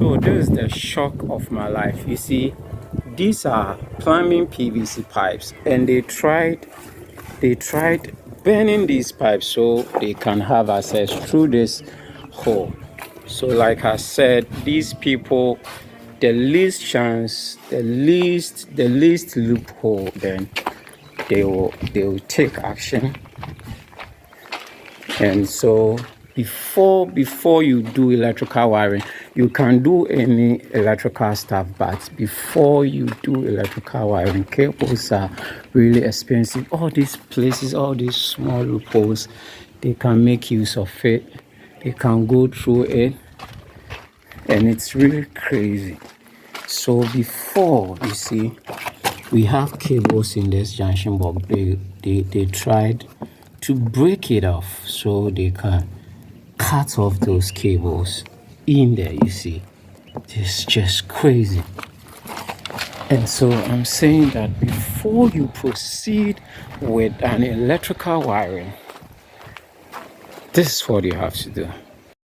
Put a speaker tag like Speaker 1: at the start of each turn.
Speaker 1: So this is the shock of my life. You see, these are plumbing PVC pipes, and they tried burning these pipes so they can have access through this hole. So like I said, these people, the least chance, the least loophole, then they will take action. And so before you do electrical wiring, you can do any electrical stuff, but before you do electrical wiring, cables are really expensive. All these places, all these small loopholes, they can make use of it. They can go through it, and it's really crazy. So before, you see, we have cables in this junction box. They tried to break it off so they can cut off those cables in there. You see, it's just crazy. And so I'm saying that before you proceed with an electrical wiring, this is what you have to do.